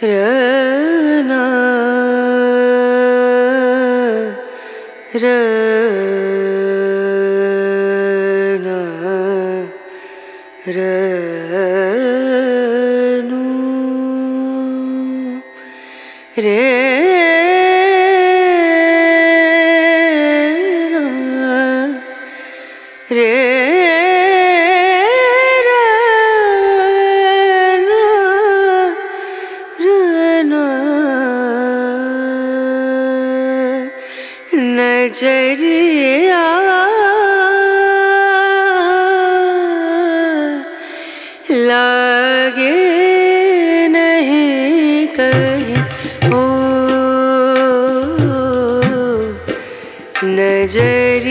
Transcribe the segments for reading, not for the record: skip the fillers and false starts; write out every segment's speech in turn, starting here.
रना रना रनु रे रे नजरिया लागे नहीं कहीं ओ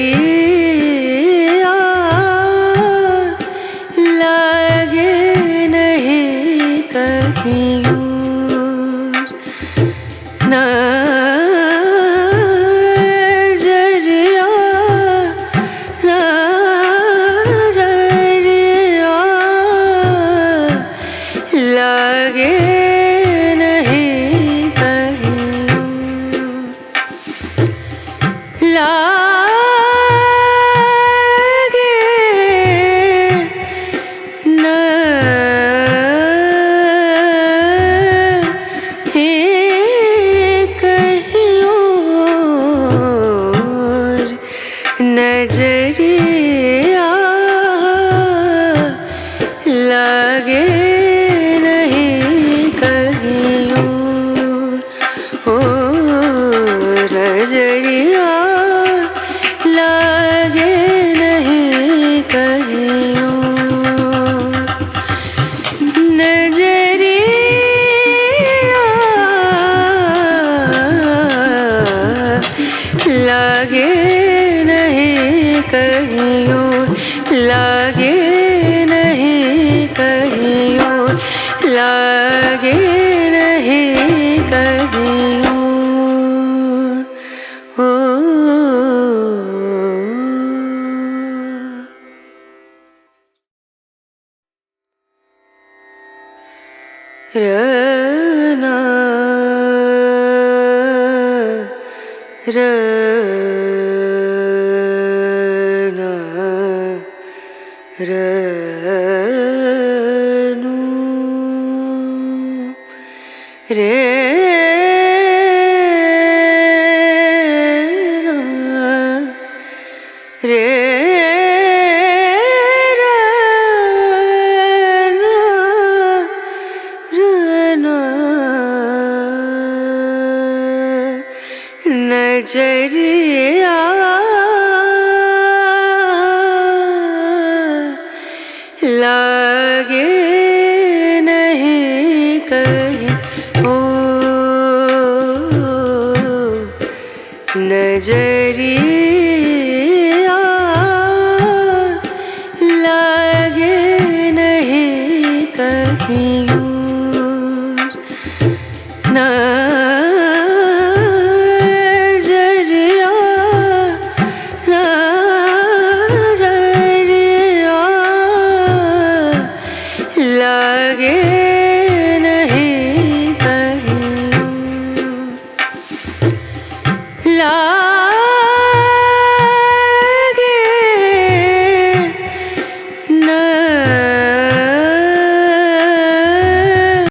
नजरिया लागे नहीं कहीं नजरिया लागे नहीं कहीं ओ नजरिया लागे नहीं कहीं नजरिया लागे कहीं लागे नहीं कहीं लागे नहीं कहीं ओ रना रनु रे रे नजरिया लागे नहीं कहीं ओ नजरिया लागे नहीं कहीं लागे नहीं कहीं ला